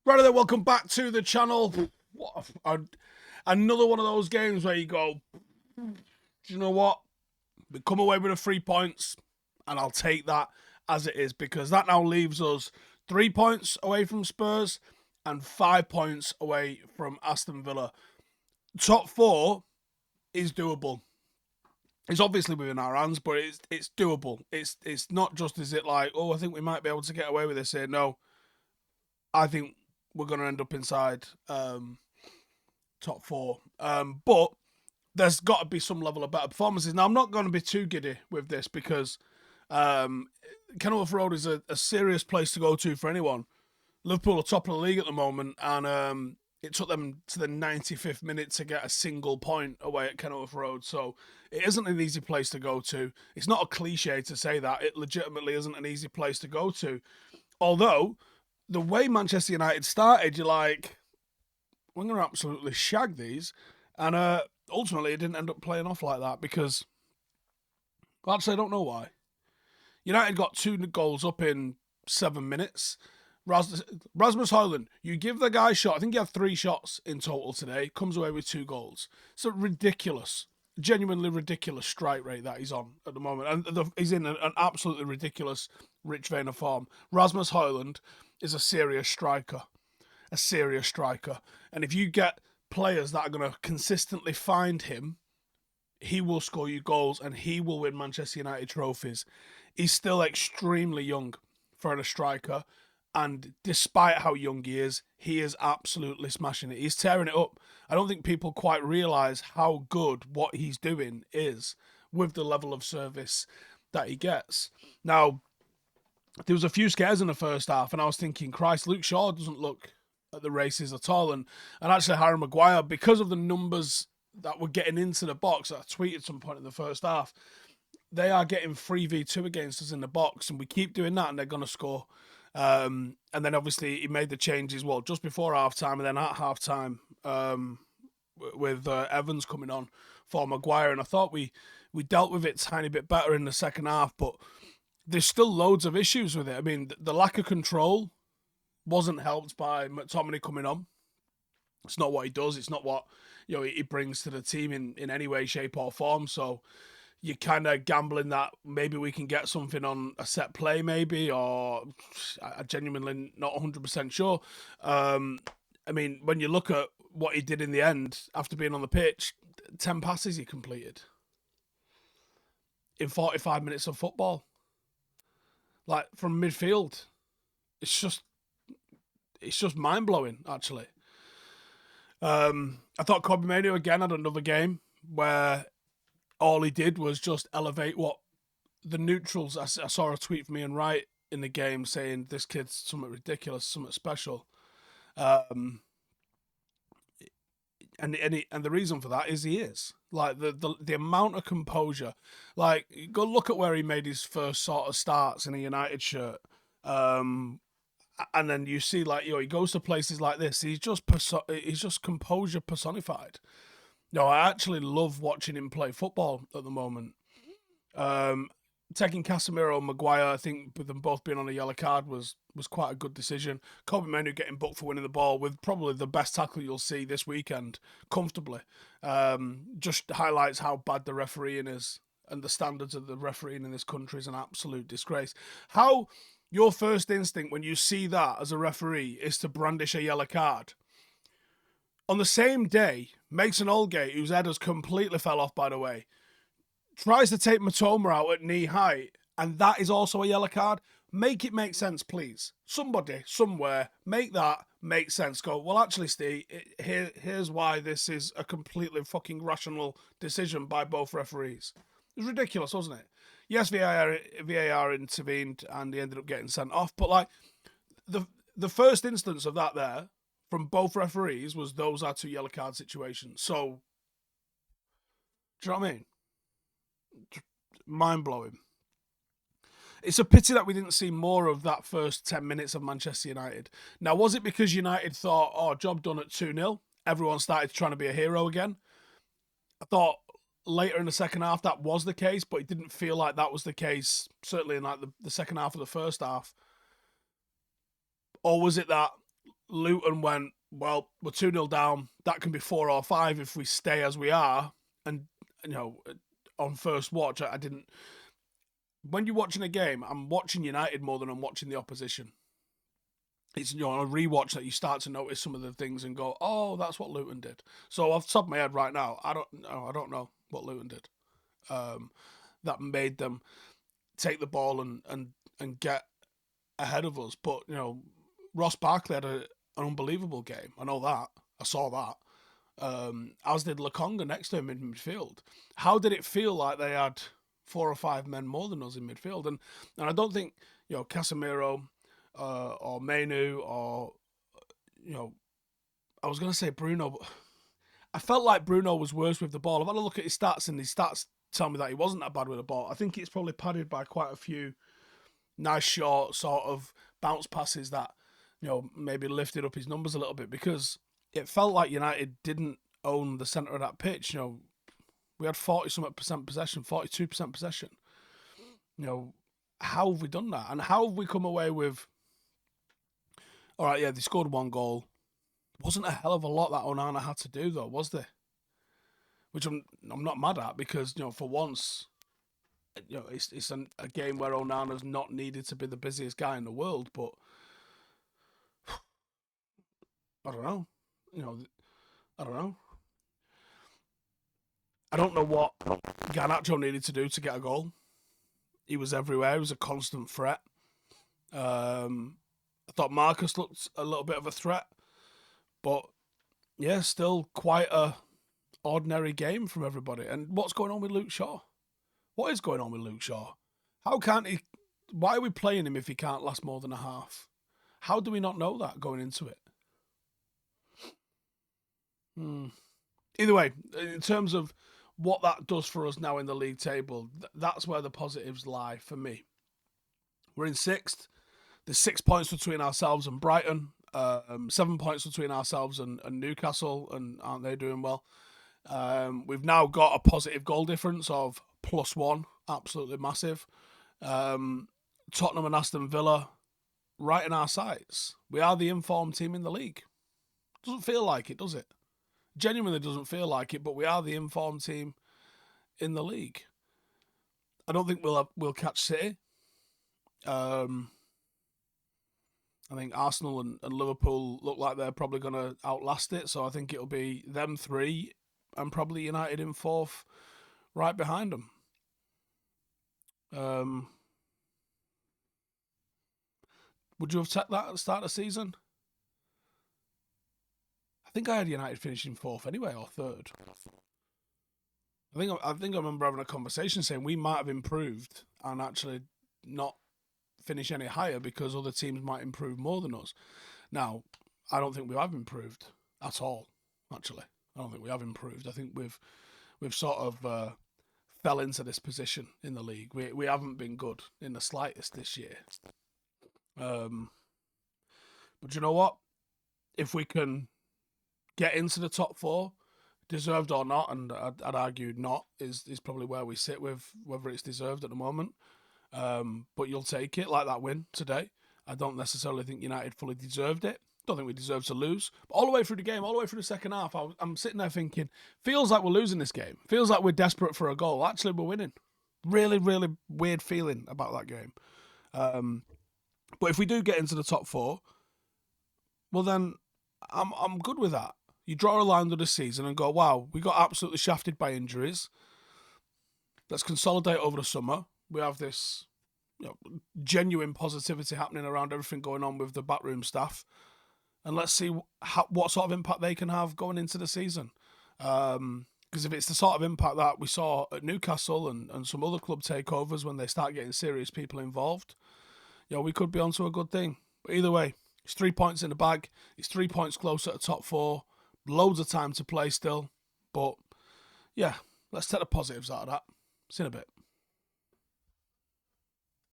Right then, welcome back to the channel. Another one of those games where you go, do you know what? We come away with the 3 points, and I'll take that as it is, because that now leaves us 3 points away from Spurs and 5 points away from Aston Villa. Top four is doable. It's obviously within our hands, but it's doable. It's not just, is it like, oh, I think we might be able to get away with this here. No, I think we're going to end up inside top four. But there's got to be some level of better performances. Now, I'm not going to be too giddy with this because Kenilworth Road is a serious place to go to for anyone. Liverpool are top of the league at the moment, and it took them to the 95th minute to get a single point away at Kenilworth Road. So it isn't an easy place to go to. It's not a cliche to say that. It legitimately isn't an easy place to go to. Although, the way Manchester United started, you're like, we're going to absolutely shag these. And ultimately, it didn't end up playing off like that because, well, actually, I don't know why. United got 2 goals up in 7 minutes. Rasmus Hojlund, you give the guy a shot. I think he had 3 shots in total today. Comes away with 2 goals. It's a ridiculous, genuinely ridiculous strike rate that he's on at the moment. And he's in an absolutely ridiculous rich vein of form. Rasmus Hojlund is a serious striker. A serious striker. And if you get players that are going to consistently find him, he will score you goals and he will win Manchester United trophies. He's still extremely young for a striker. And despite how young he is absolutely smashing it. He's tearing it up. I don't think people quite realise how good what he's doing is with the level of service that he gets. Now, there was a few scares in the first half, and I was thinking, Christ, Luke Shaw doesn't look at the races at all. And actually, Harry Maguire, because of the numbers that were getting into the box, I tweeted some point in the first half, they are getting 3v2 against us in the box, and we keep doing that, and they're going to score. And then obviously he made the changes, just before half-time and then at half-time with Evans coming on for Maguire. And I thought we dealt with it a tiny bit better in the second half, but there's still loads of issues with it. I mean, the lack of control wasn't helped by McTominay coming on. It's not what he does. It's not what he brings to the team in any way, shape or form. So you're kind of gambling that maybe we can get something on a set play, maybe, or I'm genuinely not 100% sure. I mean, when you look at what he did in the end, after being on the pitch, 10 passes he completed in 45 minutes of football. Like, from midfield. It's just mind-blowing, actually. I thought Kobe Mainoo again had another game where all he did was just elevate what the neutrals. I saw a tweet from Ian Wright in the game saying this kid's something ridiculous, something special. And the reason for that is he is. Like, the amount of composure. Like, go look at where he made his first sort of starts in a United shirt. And then you see, like, he goes to places like this. He's just composure personified. No, I actually love watching him play football at the moment. Taking Casemiro and Maguire, I think with them both being on a yellow card was quite a good decision. Kobe Mainoo getting booked for winning the ball with probably the best tackle you'll see this weekend, comfortably. Just highlights how bad the refereeing is, and the standards of the refereeing in this country is an absolute disgrace. How your first instinct when you see that as a referee is to brandish a yellow card. On the same day, Mason Holgate, whose head has completely fell off, by the way, tries to take Matoma out at knee height, and that is also a yellow card. Make it make sense, please. Somebody, somewhere, make that make sense. Go, well, actually, Steve, here's why this is a completely fucking rational decision by both referees. It was ridiculous, wasn't it? Yes, VAR intervened, and he ended up getting sent off, but, like, the first instance of that there, from both referees, was those are 2 yellow card situations. So, do you know what I mean? Mind-blowing. It's a pity that we didn't see more of that first 10 minutes of Manchester United. Now, was it because United thought, job done at 2-0? Everyone started trying to be a hero again? I thought later in the second half that was the case, but it didn't feel like that was the case, certainly in like the second half of the first half. Or was it that Luton went, well, we're 2-0 down. That can be 4 or 5 if we stay as we are. And, on first watch, I didn't. When you're watching a game, I'm watching United more than I'm watching the opposition. It's on a rewatch that you start to notice some of the things and go, oh, that's what Luton did. So off the top of my head right now, I don't know what Luton did. That made them take the ball and get ahead of us. But Ross Barkley had an unbelievable game. I know that. I saw that. As did Lokonga next to him in midfield. How did it feel like they had 4 or 5 men more than us in midfield? And I don't think Casemiro or Menu or I was going to say Bruno, but I felt like Bruno was worse with the ball. I've had a look at his stats, and his stats tell me that he wasn't that bad with the ball. I think it's probably padded by quite a few nice short sort of bounce passes that maybe lifted up his numbers a little bit, because it felt like United didn't own the centre of that pitch. We had 40-something% possession, 42% possession. How have we done that? And how have we come away with, all right, yeah, they scored 1 goal. Wasn't a hell of a lot that Onana had to do, though, was there? Which I'm not mad at, because, for once, it's a game where Onana's not needed to be the busiest guy in the world, but I don't know. I don't know. I don't know what Garnacho needed to do to get a goal. He was everywhere. He was a constant threat. I thought Marcus looked a little bit of a threat. But, yeah, still quite a ordinary game from everybody. And what's going on with Luke Shaw? What is going on with Luke Shaw? How can't he... Why are we playing him if he can't last more than a half? How do we not know that going into it? Either way, in terms of what that does for us now in the league table, that's where the positives lie for me. We're in 6th. There's 6 points between ourselves and Brighton. 7 points between ourselves and Newcastle, and aren't they doing well? We've now got a positive goal difference of +1, absolutely massive. Tottenham and Aston Villa right in our sights. We are the informed team in the league. Doesn't feel like it, does it? Genuinely doesn't feel like it, but we are the informed team in the league. I don't think we'll catch City. I think Arsenal and Liverpool look like they're probably going to outlast it, so I think it'll be them 3 and probably United in 4th right behind them. Would you have taken that at the start of the season? I think I had United finishing 4th anyway, or 3rd. I think I remember having a conversation saying we might have improved and actually not finish any higher because other teams might improve more than us. Now, I don't think we have improved at all, actually. I don't think we have improved. I think we've sort of fell into this position in the league. We haven't been good in the slightest this year. But you know what? If we can get into the top 4, deserved or not, and I'd argue not, is probably where we sit with whether it's deserved at the moment. But you'll take it, like that win today. I don't necessarily think United fully deserved it. Don't think we deserve to lose. But all the way through the game, all the way through the second half, I'm sitting there thinking, feels like we're losing this game. Feels like we're desperate for a goal. Actually, we're winning. Really, really weird feeling about that game. But if we do get into the top 4, well then, I'm good with that. You draw a line under the season and go, wow, we got absolutely shafted by injuries. Let's consolidate over the summer. We have this genuine positivity happening around everything going on with the backroom staff. And let's see what sort of impact they can have going into the season. Because if it's the sort of impact that we saw at Newcastle and some other club takeovers when they start getting serious people involved, we could be onto a good thing. But either way, it's 3 points in the bag. It's 3 points closer to top 4. Loads of time to play still. But, yeah, let's take the positives out of that. See you in a bit.